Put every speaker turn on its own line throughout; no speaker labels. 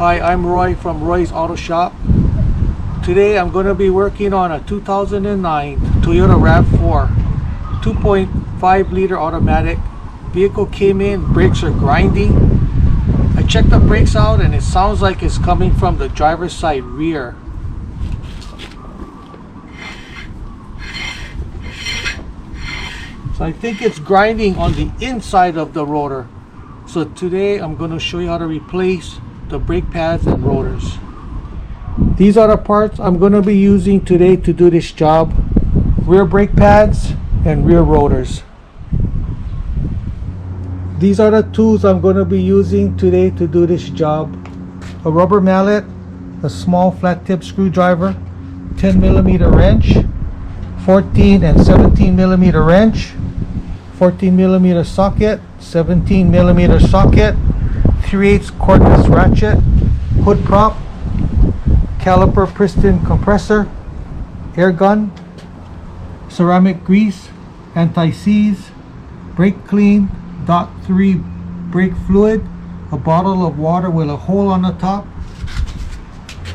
Hi, I'm Roy from Roy's Auto Shop. Today I'm going to be working on a 2009 Toyota RAV4 2.5 liter automatic. Vehicle came in, brakes are grinding. I checked the brakes out and it sounds like it's coming from the driver's side rear. So I think it's grinding on the inside of the rotor. So today I'm going to show you how to replace the brake pads and rotors. These are the parts I'm going to be using today to do this job. Rear brake pads and rear rotors. These are the tools I'm going to be using today to do this job. A rubber mallet, a small flat tip screwdriver, 10mm wrench, 14 and 17mm wrench, 14mm socket, 17mm socket, 3/8 cordless ratchet, hood prop, caliper piston compressor, air gun, ceramic grease, anti-seize, brake clean, .3 brake fluid, a bottle of water with a hole on the top,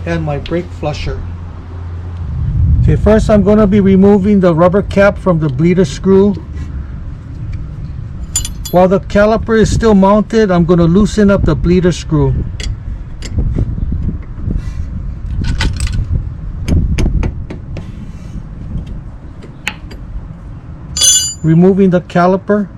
and my brake flusher. Okay, first I'm going to be removing the rubber cap from the bleeder screw. While the caliper is still mounted, I'm going to loosen up the bleeder screw. Removing the caliper.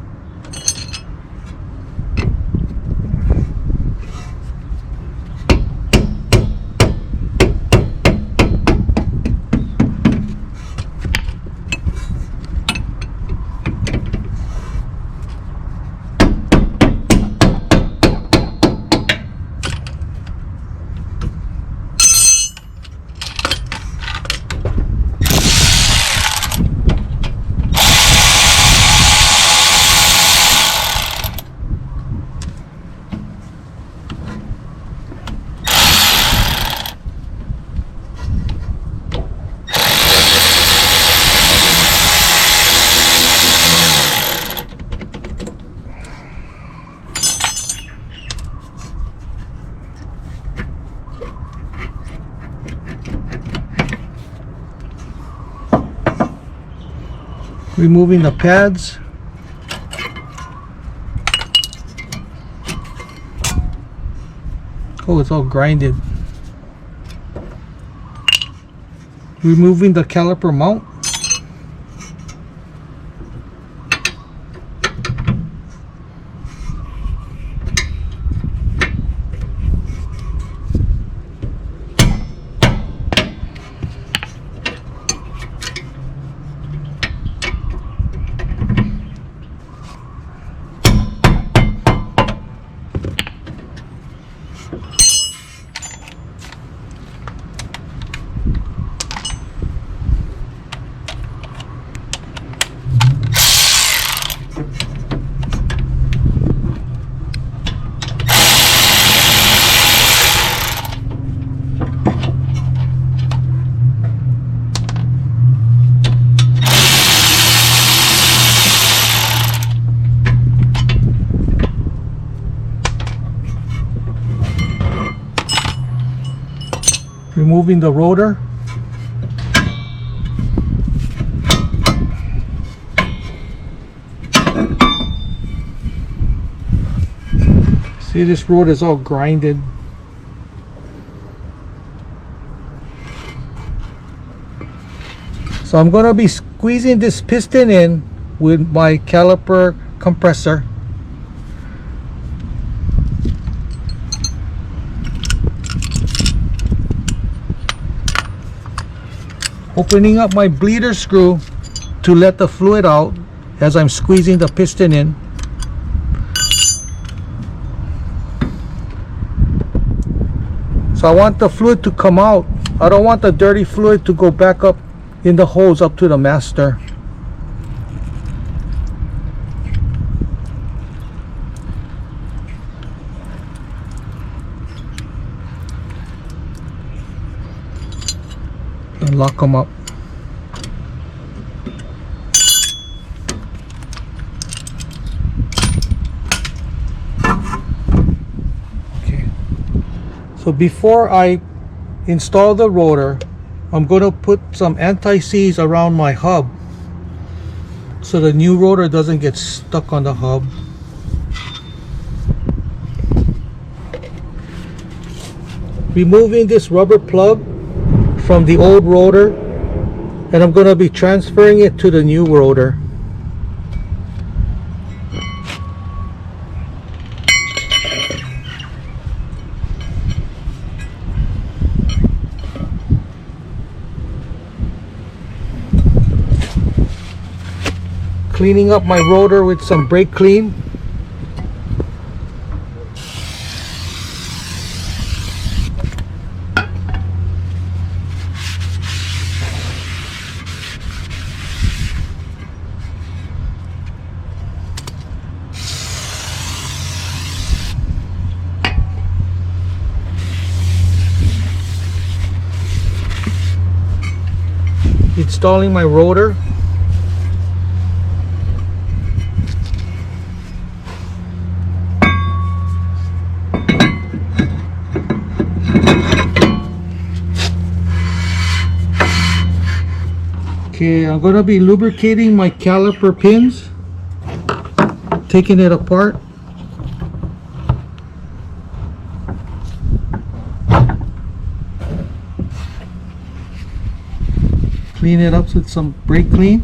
Removing the pads. Oh, it's all grinded. Removing the caliper mount. Removing the rotor. See, this rotor is all grinded. So I'm going to be squeezing this piston in with my caliper compressor. Opening up my bleeder screw to let the fluid out as I'm squeezing the piston in. So I want the fluid to come out. I don't want the dirty fluid to go back up in the hose up to the master. And lock them up. So before I install the rotor, I'm going to put some anti-seize around my hub so the new rotor doesn't get stuck on the hub. Removing this rubber plug from the old rotor, and I'm going to be transferring it to the new rotor. Cleaning up my rotor with some brake clean. Installing my rotor. Okay, I'm going to be lubricating my caliper pins, taking it apart. Clean it up with some brake clean.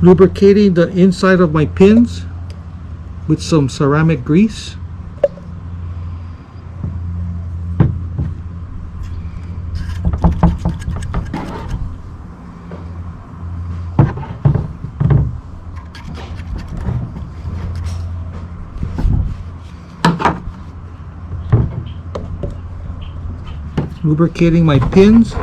Lubricating the inside of my pins with some ceramic grease. Lubricating my pins.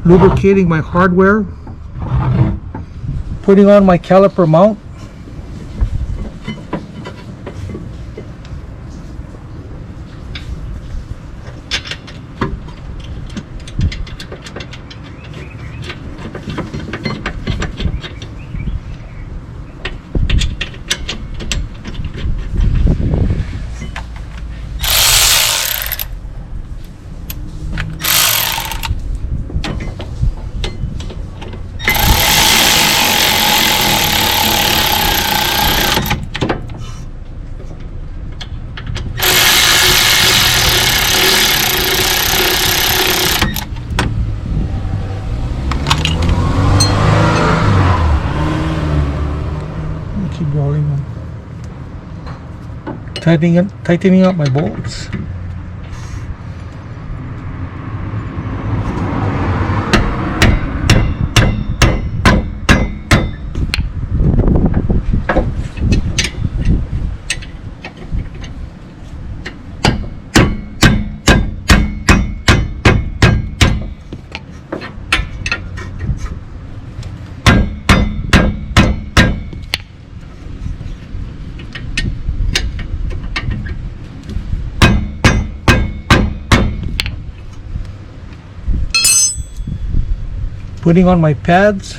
Lubricating my hardware, putting on my caliper mount. Keep rolling them. Tightening up my bolts. Putting on my pads.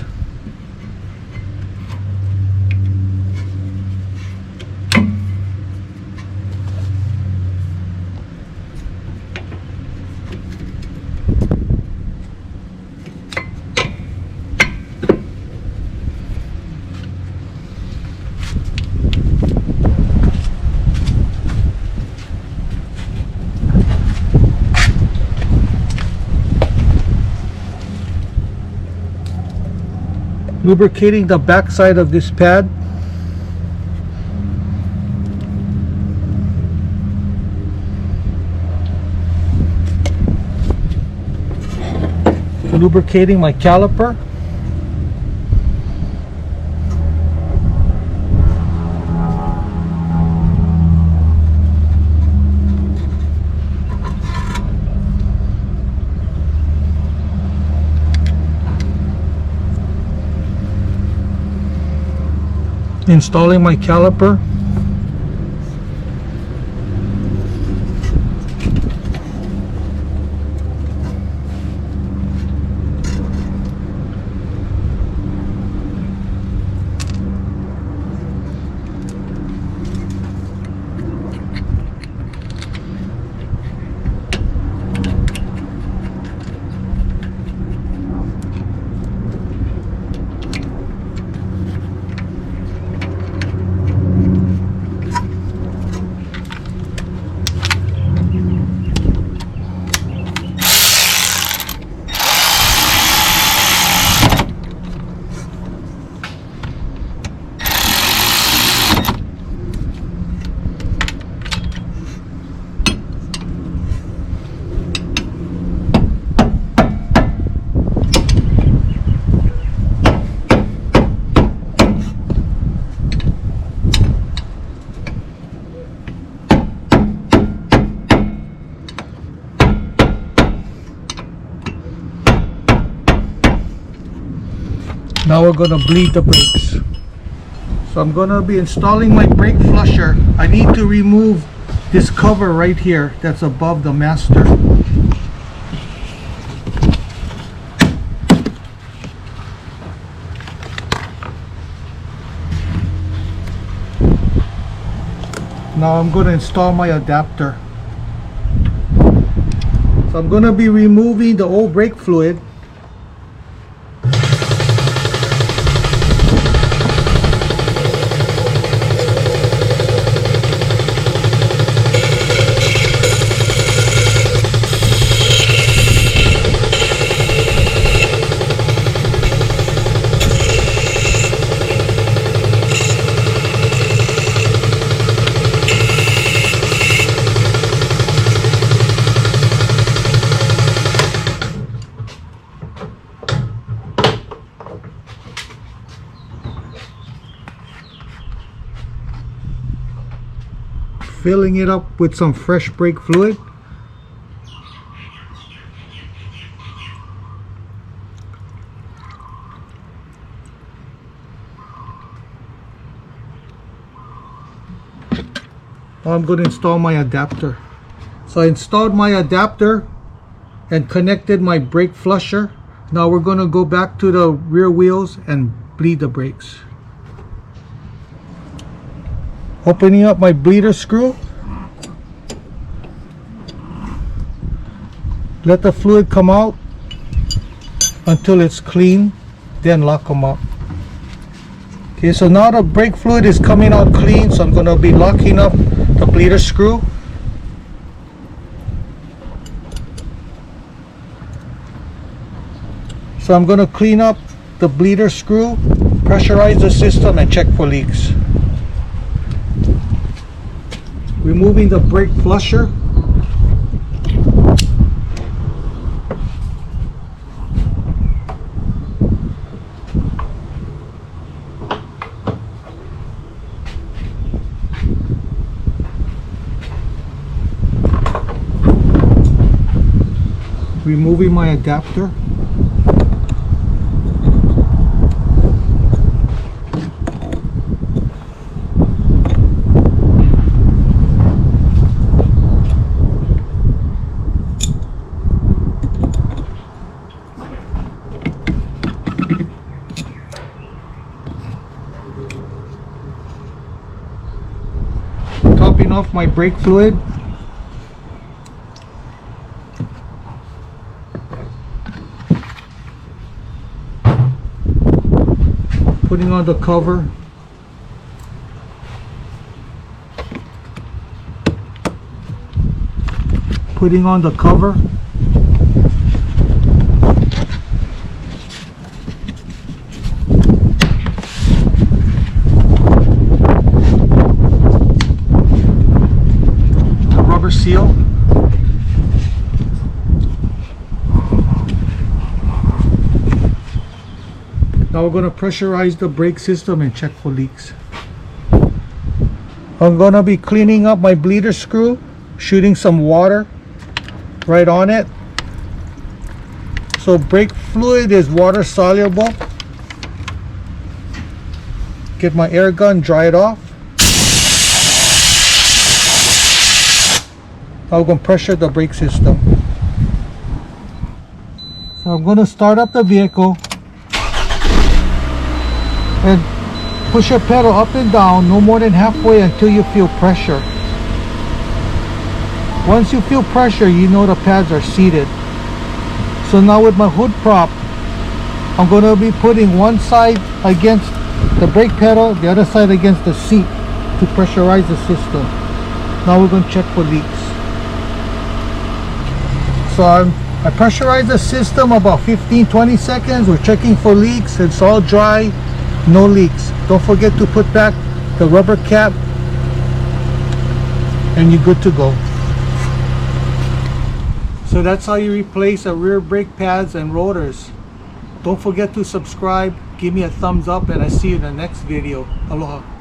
Lubricating the back side of this pad. Lubricating my caliper. Installing my caliper. Now we're going to bleed the brakes. So I'm going to be installing my brake flusher. I need to remove this cover right here that's above the master. Now I'm going to install my adapter. So I'm going to be removing the old brake fluid. Filling it up with some fresh brake fluid. Now I'm going to install my adapter. So I installed my adapter and connected my brake flusher. Now we're going to go back to the rear wheels and bleed the brakes. Opening up my bleeder screw. Let the fluid come out until it's clean, then lock them up. Okay, so now the brake fluid is coming out clean, so I'm going to be locking up the bleeder screw. So I'm going to clean up the bleeder screw, pressurize the system, and check for leaks. Removing the brake flusher. Removing my adapter. Topping off my brake fluid. Putting on the cover. Putting on the cover. Now we're going to pressurize the brake system and check for leaks. I'm going to be cleaning up my bleeder screw, shooting some water right on it. So brake fluid is water soluble. Get my air gun, dry it off. I'm going to pressure the brake system. So I'm going to start up the vehicle and push your pedal up and down no more than halfway until you feel pressure. Once you feel pressure, you know the pads are seated. So now with my hood prop, I'm going to be putting one side against the brake pedal, the other side against the seat to pressurize the system. Now we're going to check for leaks. So I pressurize the system about 15-20 seconds. We're checking for leaks. It's all dry, no leaks. Don't forget to put back the rubber cap and you're good to go. So that's how you replace a rear brake pads and rotors. Don't forget to subscribe, give me a thumbs up, and I see you in the next video. Aloha.